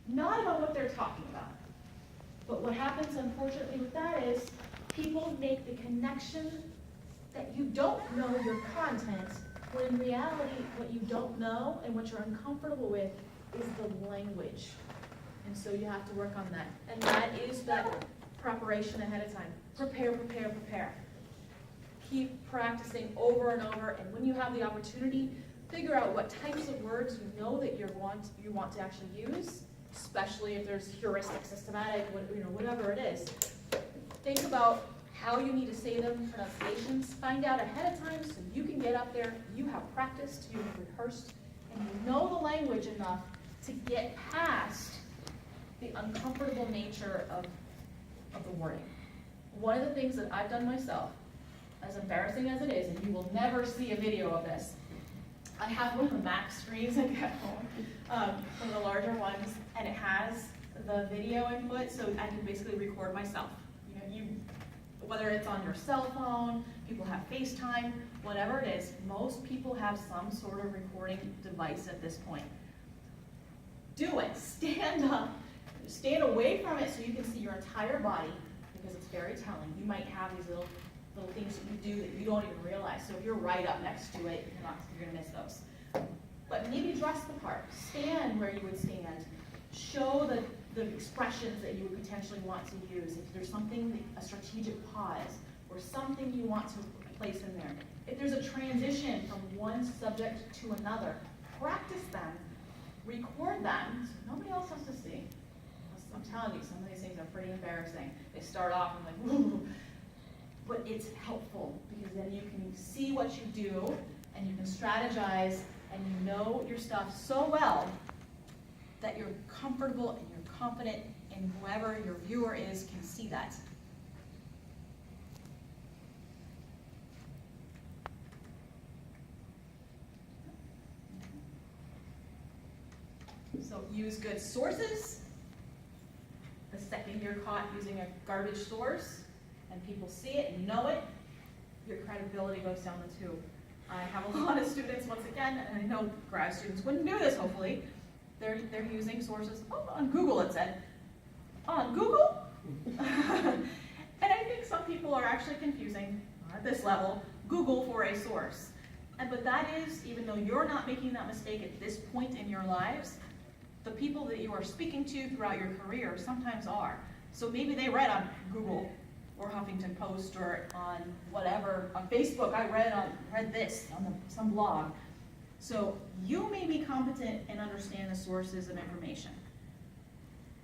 not about what they're talking about. But what happens, unfortunately, with that is people make the connection that you don't know your content, when in reality, what you don't know and what you're uncomfortable with is the language. And so you have to work on that. And that is that preparation ahead of time. Prepare, prepare, prepare. Keep practicing over and over, and when you have the opportunity, figure out what types of words you know that you want to actually use, especially if there's heuristic, systematic, whatever it is. Think about how you need to say them, pronunciations. Find out ahead of time so you can get up there, you have practiced, you have rehearsed, and you know the language enough to get past the uncomfortable nature of the wording. One of the things that I've done myself, as embarrassing as it is, and you will never see a video of this, I have one of the Mac screens at home, one of the larger ones, and it has the video input, so I can basically record myself. Whether it's on your cell phone, people have FaceTime, whatever it is, most people have some sort of recording device at this point. Do it. Stand up. Stand away from it so you can see your entire body, because it's very telling. You might have these little things that you do that you don't even realize. So if you're right up next to it, you're going to miss those. But maybe dress the part. Stand where you would stand. Show the expressions that you would potentially want to use. If there's something, a strategic pause, or something you want to place in there. If there's a transition from one subject to another, practice them, record them, so nobody else has to see. I'm telling you, some of these things are pretty embarrassing. They start off and like, woo, but it's helpful because then you can see what you do and you can strategize and you know your stuff so well that you're comfortable and you're confident, and whoever your viewer is can see that. So use good sources. The second you're caught using a garbage source and people see it and know it, your credibility goes down the tube. I have a lot of students, once again, and I know grad students wouldn't do this, hopefully. They're using sources, on Google it said. On Google? And I think some people are actually confusing, at this level, Google for a source. But that is, even though you're not making that mistake at this point in your lives, the people that you are speaking to throughout your career sometimes are. So maybe they read on Google or Huffington Post or on whatever, on Facebook, I read this on some blog. So you may be competent and understand the sources of information.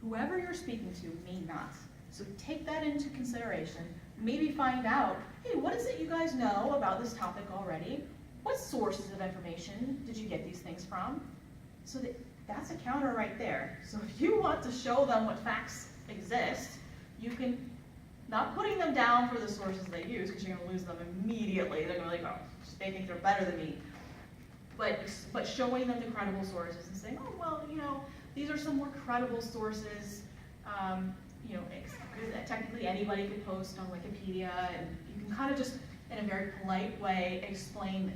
Whoever you're speaking to may not. So take that into consideration. Maybe find out, hey, what is it you guys know about this topic already? What sources of information did you get these things from? So that's a counter right there. So if you want to show them what facts exist, you can, not putting them down for the sources they use, because you're going to lose them immediately. They're going to be like, oh, they think they're better than me. But showing them the credible sources and saying, oh, well, these are some more credible sources. Technically anybody could post on Wikipedia, and you can kind of just, in a very polite way, explain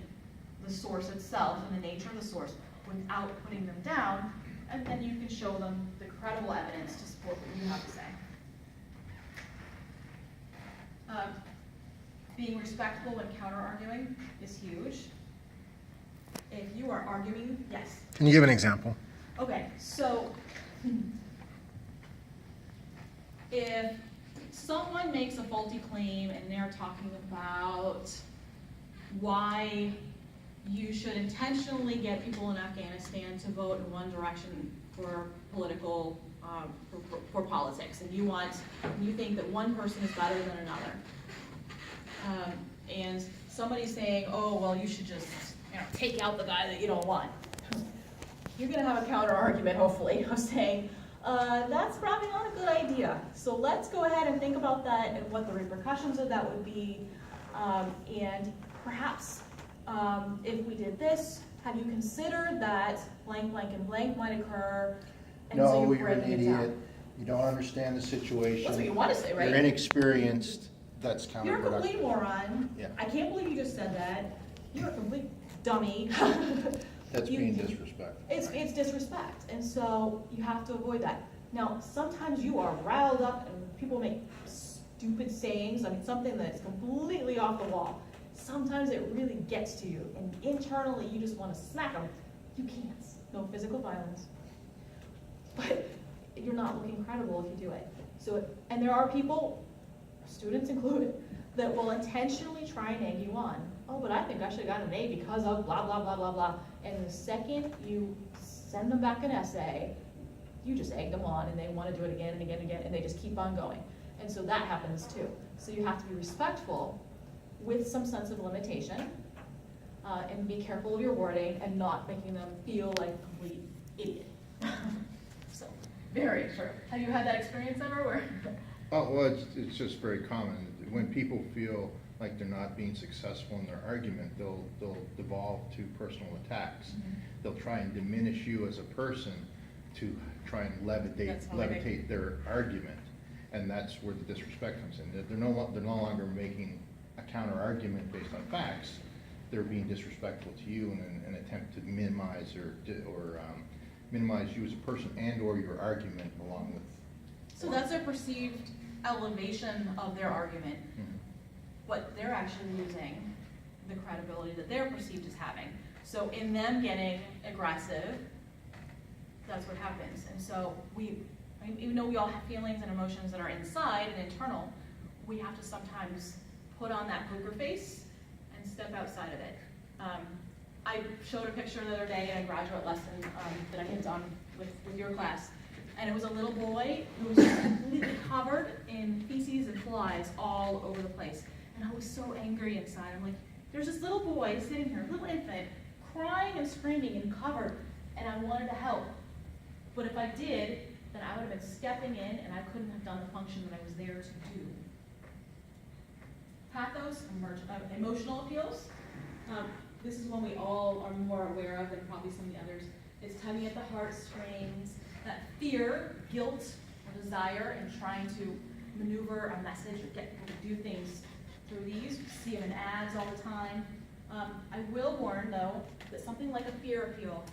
the source itself and the nature of the source without putting them down, and then you can show them the credible evidence to support what you have to say. Being respectful when counter-arguing is huge. If you are arguing, yes? Can you give an example? Okay, so if someone makes a faulty claim and they're talking about why you should intentionally get people in Afghanistan to vote in one direction for political, for politics, and you think that one person is better than another, and somebody's saying, oh, well, you should just take out the guy that you don't want. You're going to have a counter argument, hopefully, of saying, that's probably not a good idea. So let's go ahead and think about that and what the repercussions of that would be. And perhaps if we did this, have you considered that blank, blank, and blank might occur? And so No, you're you're an breaking it idiot. down. You don't understand the situation. That's what you want to say, right? You're inexperienced. That's You're a complete counterproductive. moron. Yeah. I can't believe you just said that. You're a complete dummy. That's You- being disrespectful. It's disrespect, and so you have to avoid that. Now, sometimes you are riled up and people make stupid sayings, I mean, something that's completely off the wall. Sometimes it really gets to you, and internally you just wanna smack them. You can't, no physical violence. But you're not looking credible if you do it. So, and there are people, students included, that will intentionally try and egg you on. Oh, but I think I should've gotten an A because of blah, blah, blah, blah, blah. And the second you send them back an essay, you just egg them on and they wanna do it again and again and again, and they just keep on going. And so that happens too. So you have to be respectful with some sense of limitation, and be careful of your wording and not making them feel like a complete idiot. So, Very true. Have you had that experience ever where? Oh, well, it's just very common. When people feel like they're not being successful in their argument, they'll devolve to personal attacks. They'll try and diminish you as a person to try and That's how they make- levitate their argument. And that's where the disrespect comes in. They're no longer making a counter argument based on facts. They're being disrespectful to you in an attempt to minimize or minimize you as a person and or your argument along with. So that's their perceived elevation of their argument. Mhm. But they're actually losing the credibility that they're perceived as having. So in them getting aggressive, that's what happens. And so I mean, even though we all have feelings and emotions that are inside and internal, we have to sometimes put on that poker face and step outside of it. I showed a picture the other day in a graduate lesson that I had done with your class. And it was a little boy who was completely covered in feces and flies all over the place. And I was so angry inside. I'm like, there's this little boy sitting here, little infant, crying and screaming and covered, and I wanted to help. But if I did, then I would have been stepping in and I couldn't have done the function that I was there to do. Pathos, emotional appeals. This is one we all are more aware of than probably some of the others. It's tugging at the heartstrings, that fear, guilt, or desire in trying to maneuver a message or get people to do things through these. We see them in ads all the time. I will warn though, that something like a fear appeal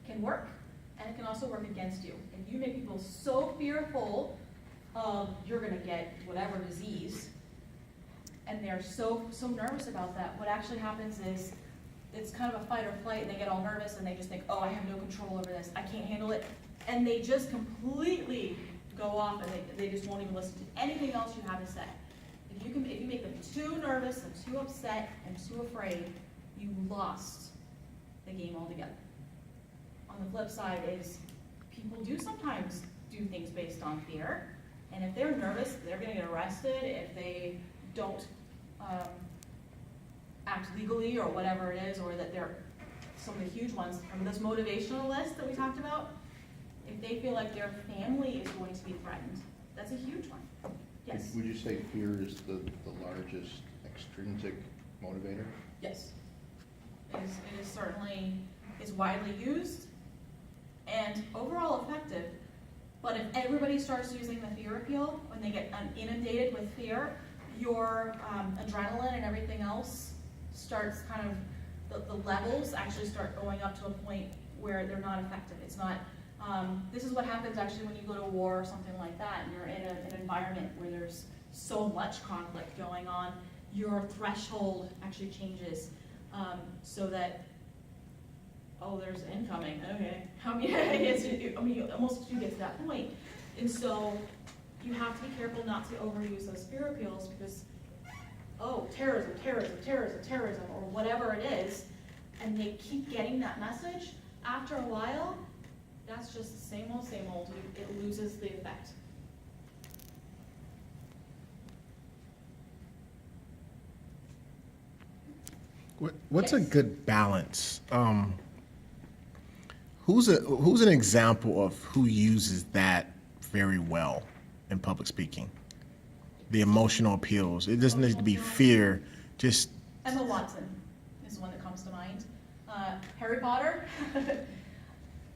can work, and it can also work against you. If you make people so fearful of you're gonna get whatever disease, and they're so nervous about that, what actually happens is it's kind of a fight or flight, and they get all nervous and they just think, oh, I have no control over this, I can't handle it, and they just completely go off and they just won't even listen to anything else you have to say. If you make them too nervous and too upset and too afraid, you lost the game altogether. On the flip side is people do sometimes do things based on fear, and if they're nervous, they're gonna get arrested if they don't act legally or whatever it is, or that they're some of the huge ones from this motivational list that we talked about. If they feel like their family is going to be threatened, that's a huge one. Yes. Would you say fear is the largest extrinsic motivator? Yes. It is certainly widely used and overall effective. But if everybody starts using the fear appeal, when they get inundated with fear, your adrenaline and everything else starts kind of, the levels actually start going up to a point where they're not effective. It's not, this is what happens actually when you go to war or something like that, and you're in an environment where there's so much conflict going on, your threshold actually changes, so that, oh, there's incoming, okay. I mean, you almost do get to that point. And so you have to be careful not to overuse those fear appeals because, oh, terrorism, terrorism, terrorism, terrorism, or whatever it is, and they keep getting that message. After a while, that's just the same old, it loses the effect. What's a Yes. good balance? Who's an example of who uses that very well in public speaking? The emotional appeals. It doesn't need to be fear. Just Emma Watson is one that comes to mind. Harry Potter.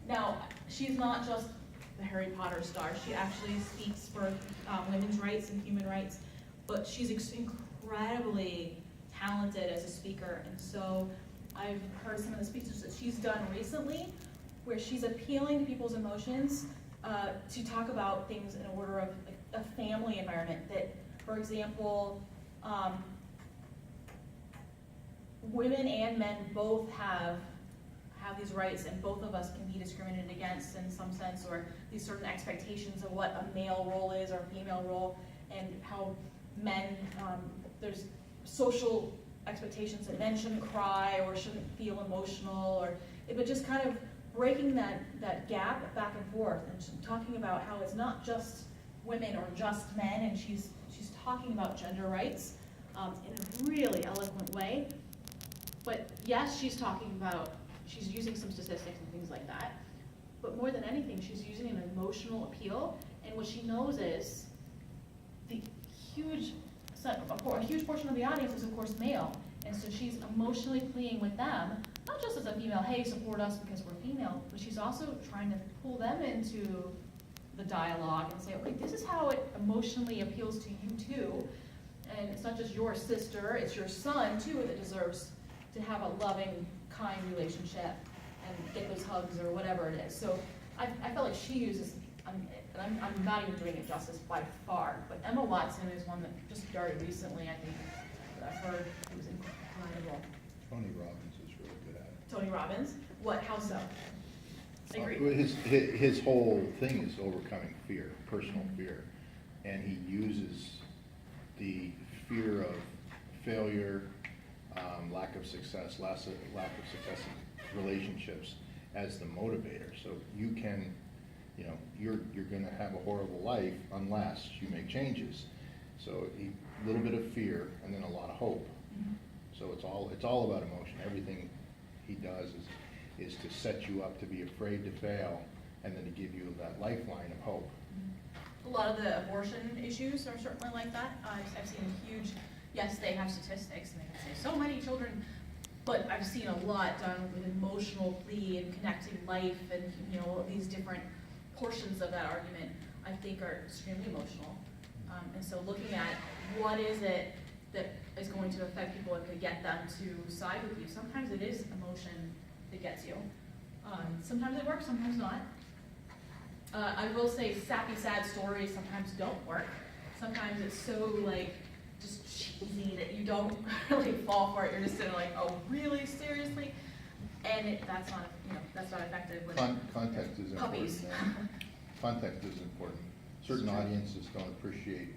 Now, she's not just the Harry Potter star. She actually speaks for women's rights and human rights, but she's incredibly talented as a speaker. And so I've heard some of the speeches that she's done recently, where she's appealing to people's emotions, to talk about things in order of like a family environment that, for example, women and men both have these rights, and both of us can be discriminated against in some sense, or these certain expectations of what a male role is or a female role, and how men, there's social expectations that men shouldn't cry or shouldn't feel emotional, or, but just kind of breaking that gap back and forth, and talking about how it's not just women or just men, and she's talking about gender rights in a really eloquent way. But yes, she's using some statistics and things like that, but more than anything, she's using an emotional appeal, and what she knows is a huge portion of the audience is of course male, and so she's emotionally pleading with them, not just as a female, hey, support us because we're female, but she's also trying to pull them into the dialogue and say, okay, this is how it emotionally appeals to you too, and it's not just your sister, it's your son too that deserves to have a loving, kind relationship and get those hugs or whatever it is. So I felt like she uses, and I'm not even doing it justice by far, but Emma Watson is one that just started recently, I think, that I've heard it was incredible. Tony Robbins is really good at it. Tony Robbins, how so? I agree. His whole thing is overcoming fear, personal fear, and he uses the fear of failure, lack of success in relationships as the motivator. So you can, you're gonna have a horrible life unless you make changes. So a little bit of fear and then a lot of hope. Mm-hmm. So it's all about emotion. Everything he does is to set you up to be afraid to fail, and then to give you that lifeline of hope. A lot of the abortion issues are certainly like that. I've seen huge, yes, they have statistics and they can say so many children, but I've seen a lot done with emotional plea and connecting life and, these different portions of that argument, I think are extremely emotional. And so looking at what is it that is going to affect people and could get them to side with you. Sometimes it is emotion that gets you. Sometimes it works, sometimes not. I will say sappy, sad stories sometimes don't work. Sometimes it's so just cheesy that you don't really fall for it. You're just sitting like, oh, really, seriously? And that's not effective with Context is puppies. important. Context is important. Certain audiences don't appreciate,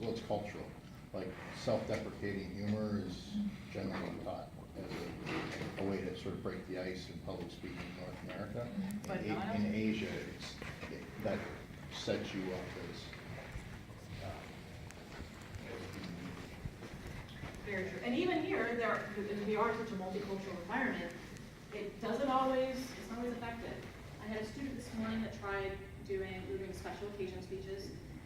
well, it's cultural. Like self-deprecating humor is generally taught as a way to sort of break the ice in public speaking in North America. But In Asia, that sets you up as very true. And even here, we are such a multicultural environment. It's not always effective. I had a student this morning that tried we were doing special occasion speeches,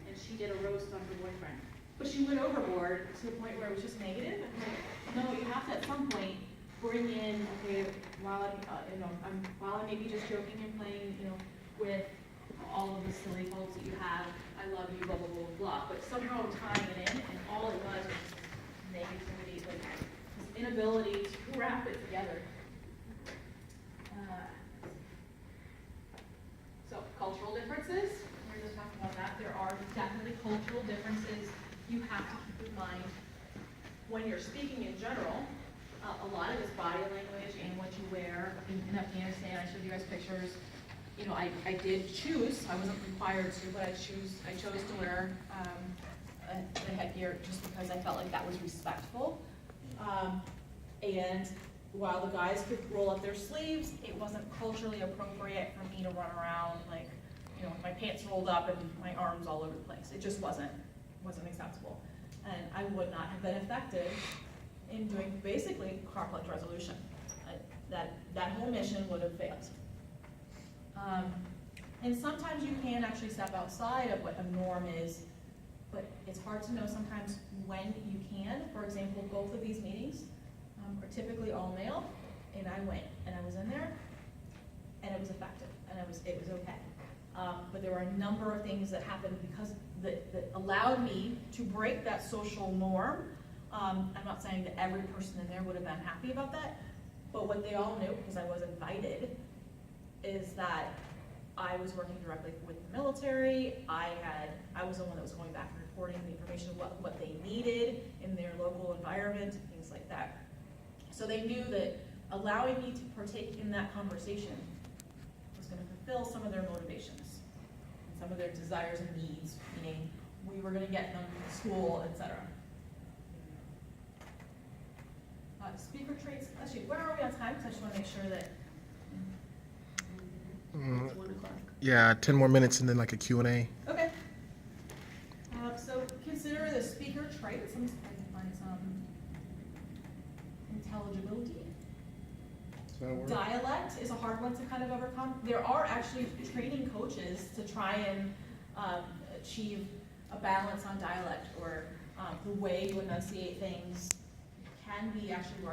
and she did a roast on her boyfriend. But she went overboard to the point where it was just negative. I'm like, no, you have to at some point bring in, okay, while I may be just joking and playing, with all of the silly folks that you have, I love you, blah, blah, blah, blah, but somehow tying it in, and all it was negativity, like this inability to wrap it together. So cultural differences, we're just talking about that. There are definitely cultural differences you have to keep in mind when you're speaking in general. A lot of it's body language and what you wear. In Afghanistan, I showed you guys pictures. I did choose, I wasn't required to, but I chose to wear the headgear just because I felt like that was respectful. And while the guys could roll up their sleeves, it wasn't culturally appropriate for me to run around my pants rolled up and my arms all over the place. It just wasn't acceptable. And I would not have been effective in doing basically conflict resolution. That whole mission would have failed. And sometimes you can actually step outside of what a norm is, but it's hard to know sometimes when you can. For example, both of these meetings are typically all male, and I went, and I was in there, and it was effective, and it was okay. But there were a number of things that happened because that allowed me to break that social norm. I'm not saying that every person in there would have been happy about that, But what they all knew, because I was invited, is that I was working directly with the military. I was the one that was going back and reporting the information of what they needed in their local environment, things like that. So they knew that allowing me to partake in that conversation was gonna fulfill some of their motivations, and some of their desires and needs, meaning we were gonna get them to school, etc. Speaker traits, actually, where are we on time? Because I just wanna make sure that, Mm, 1 o'clock. Yeah, 10 more minutes and then like a Q&A. okay. So consider the speaker traits, let me see if I can find some intelligibility. So we're, Dialect is a hard one to kind of overcome. There are actually training coaches to try and achieve a balance on dialect, or the way you enunciate things can be actually more